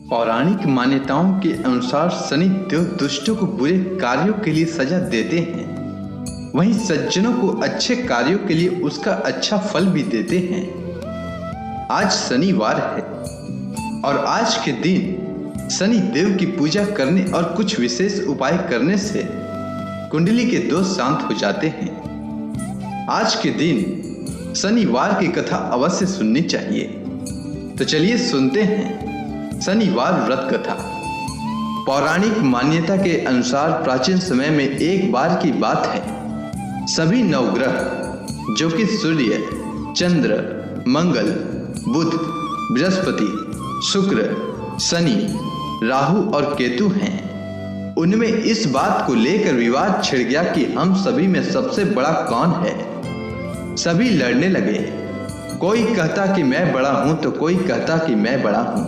पौराणिक मान्यताओं के अनुसार शनि देव दुष्टों को बुरे कार्यों के लिए सजा देते हैं, वहीं सज्जनों को अच्छे कार्यों के लिए उसका अच्छा फल भी देते हैं। आज शनिवार है और आज के दिन शनि देव की पूजा करने और कुछ विशेष उपाय करने से कुंडली के दोष शांत हो जाते हैं। आज के दिन शनिवार की कथा अवश्य सुननी चाहिए। तो चलिए सुनते हैं शनिवार व्रत कथा। पौराणिक मान्यता के अनुसार प्राचीन समय में एक बार की बात है, सभी नवग्रह जो कि सूर्य, चंद्र, मंगल, बुध, बृहस्पति, शुक्र, शनि, राहु और केतु हैं, उनमें इस बात को लेकर विवाद छिड़ गया कि हम सभी में सबसे बड़ा कौन है। सभी लड़ने लगे, कोई कहता कि मैं बड़ा हूं तो कोई कहता कि मैं बड़ा हूं,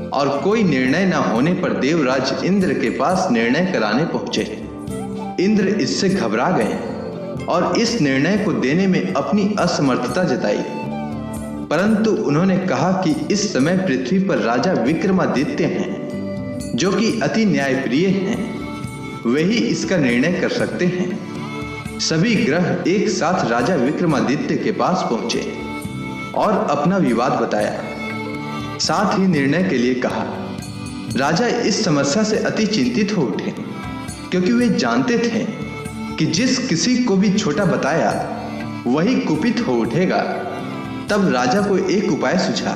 और कोई निर्णय न होने पर देवराज इंद्र के पास निर्णय कराने पहुंचे। इंद्र इससे घबरा गए और इस निर्णय को देने में अपनी असमर्थता जताई, परंतु उन्होंने कहा कि इस समय पृथ्वी पर राजा विक्रमादित्य हैं, जो कि अति न्यायप्रिय हैं, वही इसका निर्णय कर सकते हैं। सभी ग्रह एक साथ राजा विक्रमादित्य के पास पहुंचे और अपना विवाद बताया, साथ ही निर्णय के लिए कहा। राजा इस समस्या से अति चिंतित हो उठे, क्योंकि वे जानते थे कि जिस किसी को भी छोटा बताया वही कुपित हो उठेगा। तब राजा को एक उपाय सूझा।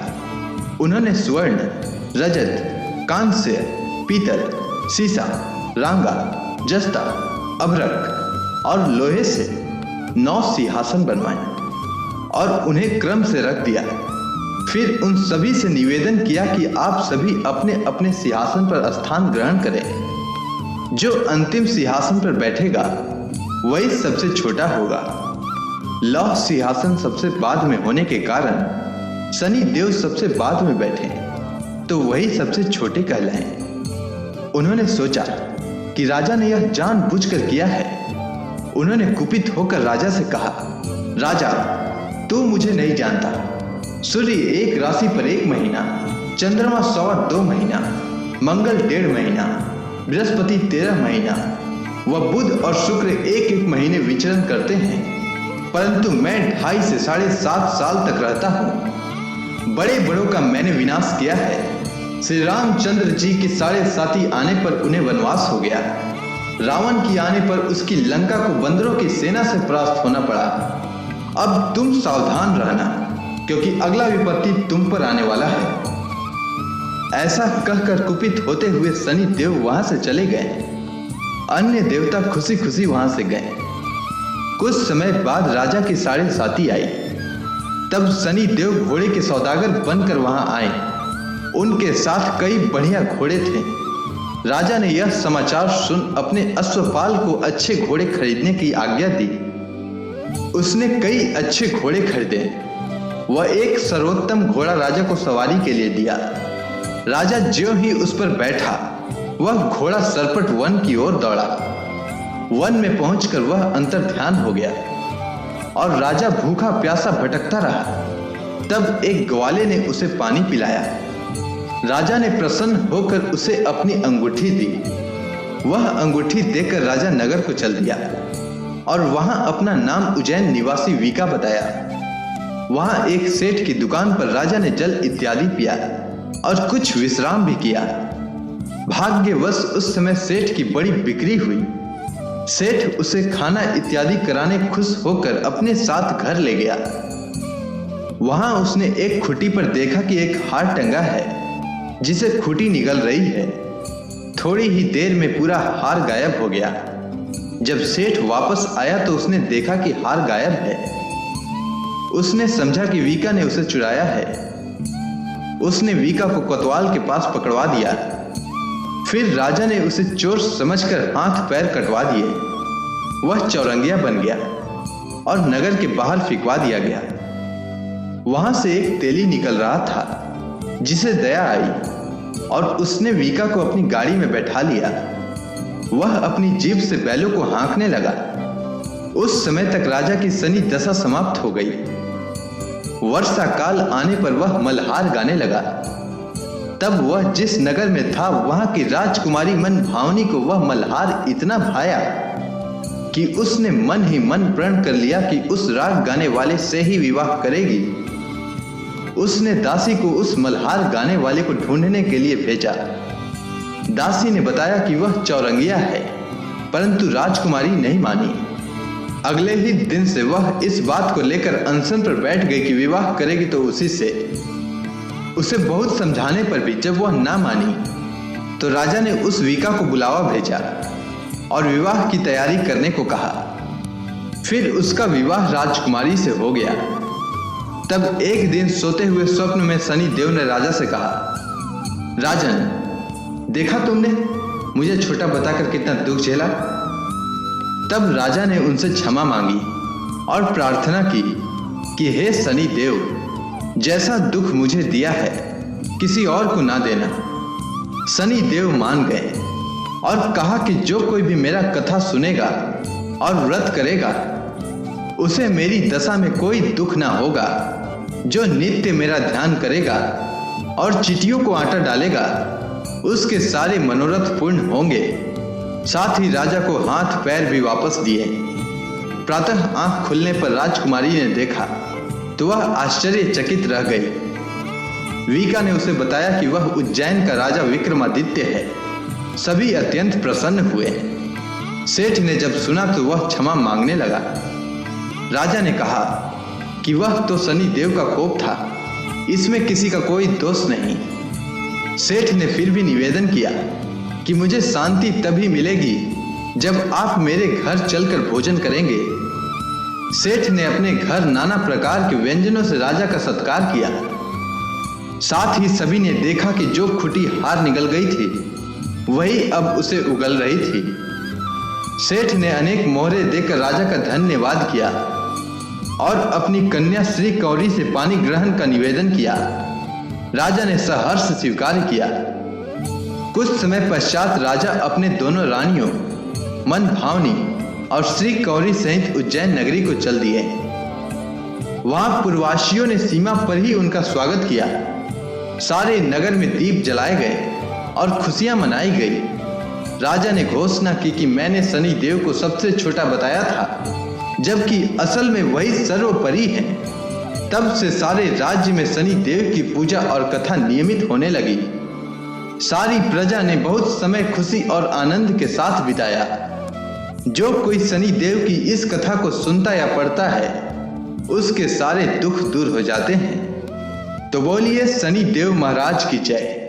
उन्होंने स्वर्ण, रजत, कांस्य, पीतल, सीसा, रांगा, जस्ता, अभ्रक और लोहे से 9 सिंहासन बनवाए और उन्हें क्रम से रख दिया। फिर उन सभी से निवेदन किया कि आप सभी अपने अपने सिंहासन पर स्थान ग्रहण करें। जो अंतिम सिंहासन पर बैठेगा वही सबसे छोटा होगा। लौह सिंहासन सबसे बाद में होने के कारण शनि देव सबसे बाद में बैठे तो वही सबसे छोटे कहलाएं। उन्होंने सोचा कि राजा ने यह जानबूझकर किया है। उन्होंने कुपित होकर राजा से कहा, राजा, तू मुझे नहीं जानता। सूर्य एक राशि पर 1 महीना, चंद्रमा 2.25 महीना, मंगल 1.5 महीना, बृहस्पति 13 महीना व बुध और शुक्र 1-1 महीने विचरण करते हैं, परंतु मैं 2.5 से 7.5 साल तक रहता हूँ। बड़े बड़ों का मैंने विनाश किया है। श्री रामचंद्र जी के 7.5 आने पर उन्हें वनवास हो गया। रावण की आने पर उसकी लंका को बंदरों की सेना से परास्त होना पड़ा। अब तुम सावधान रहना, क्योंकि अगला विपत्ति तुम पर आने वाला है। ऐसा कहकर कुपित होते हुए शनि देव वहां से चले गए। अन्य देवता खुशी खुशी वहां से गए। कुछ समय बाद राजा की 7.5 आई। तब शनि देव घोड़े के सौदागर बनकर वहां आए। उनके साथ कई बढ़िया घोड़े थे। राजा ने यह समाचार सुन अपने अश्वपाल को अच्छे घोड़े खरीदने की आज्ञा दी। उसने कई अच्छे घोड़े खरीदे। वह एक सर्वोत्तम घोड़ा राजा को सवारी के लिए दिया। राजा ज्यों ही उस पर बैठा, वह घोड़ा सरपट वन की ओर दौड़ा। वन में पहुंचकर वह अंतर्ध्यान हो गया और राजा भूखा प्यासा भटकता रहा। तब एक ग्वाले ने उसे पानी पिलाया। राजा ने प्रसन्न होकर उसे अपनी अंगूठी दी। वह अंगूठी देकर राजा नगर को चल दिया और वहां अपना नाम उज्जैन निवासी वीका बताया। वहां एक सेठ की दुकान पर राजा ने जल इत्यादि पिया और कुछ विश्राम भी किया। भाग्यवश उस समय सेठ की बड़ी बिक्री हुई। सेठ उसे खाना इत्यादि कराने खुश होकर अपने साथ घर ले गया। वहां उसने एक खूंटी पर देखा कि एक हार टंगा है, जिसे खूंटी निगल रही है। थोड़ी ही देर में पूरा हार गायब हो गया। जब सेठ वापस आया तो उसने देखा कि हार गायब है। उसने समझा कि वीका ने उसे चुराया है। उसने वीका को कोतवाल के पास पकड़वा दिया। फिर राजा ने उसे चोर समझकर हाथ पैर कटवा दिए। वह चौरंगिया बन गया और नगर के बाहर फिकवा दिया गया। वहां से एक तेली निकल रहा था, जिसे दया आई और उसने वीका को अपनी गाड़ी में बैठा लिया। वह अपनी जीभ से बैलों को हाँकने लगा। उस समय तक राजा की शनि दशा समाप्त हो गई। वर्षा काल आने पर वह मल्हार गाने लगा। तब वह जिस नगर में था वहां की राजकुमारी मन भावनी को वह मल्हार इतना भाया कि उसने मन ही मन प्रण कर लिया कि उस राग गाने वाले से ही विवाह करेगी। उसने दासी को उस मल्हार गाने वाले को ढूंढने के लिए भेजा। दासी ने बताया कि वह चौरंगिया है, परंतु राजकुमारी नहीं मानी। अगले ही दिन से वह इस बात को लेकर अनशन पर बैठ गई कि विवाह करेगी तो उसी से। उसे बहुत समझाने पर भी जब वह ना मानी तो राजा ने उस वीका को बुलावा भेजा और विवाह की तैयारी करने को कहा। फिर उसका विवाह राजकुमारी से हो गया। तब एक दिन सोते हुए स्वप्न में शनि देव ने राजा से कहा, राजन, देखा तुमने मुझे छोटा बताकर कितना दुख झेला। तब राजा ने उनसे क्षमा मांगी और प्रार्थना की कि हे शनि देव, जैसा दुख मुझे दिया है किसी और को ना देना। शनि देव मान गए और कहा कि जो कोई भी मेरा कथा सुनेगा और व्रत करेगा उसे मेरी दशा में कोई दुख ना होगा। जो नित्य मेरा ध्यान करेगा और चींटियों को आटा डालेगा उसके सारे मनोरथ पूर्ण होंगे। साथ ही राजा को हाथ पैर भी वापस दिए। प्रातः आंख खुलने पर राजकुमारी ने देखा तो वह आश्चर्यचकित रह गई। वीका ने उसे बताया कि वह उज्जैन का राजा विक्रमादित्य है। सभी अत्यंत प्रसन्न हुए। सेठ ने जब सुना तो वह क्षमा मांगने लगा। राजा ने कहा कि वह तो शनि देव का कोप था, इसमें किसी का कोई दोष नहीं। सेठ ने फिर भी निवेदन किया कि मुझे शांति तभी मिलेगी जब आप मेरे घर चलकर भोजन करेंगे। सेठ ने अपने घर नाना प्रकार के व्यंजनों से राजा का सत्कार किया। साथ ही सभी ने देखा कि जो खुटी हार निकल गई थी वही अब उसे उगल रही थी। सेठ ने अनेक मोहरे देकर राजा का धन्यवाद किया और अपनी कन्या श्री कौरी से पानी ग्रहण का निवेदन किया। राजा ने सहर्ष स्वीकार किया। कुछ समय पश्चात राजा अपने दोनों रानियों मन भावनी और श्री कौरी सहित उज्जैन नगरी को चल दिए। वहां पूर्ववासियों ने सीमा पर ही उनका स्वागत किया। सारे नगर में दीप जलाए गए और खुशियां मनाई गई। राजा ने घोषणा की कि मैंने शनि देव को सबसे छोटा बताया था, जबकि असल में वही सर्वोपरि है। तब से सारे राज्य में शनि देव की पूजा और कथा नियमित होने लगी। सारी प्रजा ने बहुत समय खुशी और आनंद के साथ बिताया। जो कोई शनि देव की इस कथा को सुनता या पढ़ता है उसके सारे दुख दूर हो जाते हैं। तो बोलिए शनि देव महाराज की जय।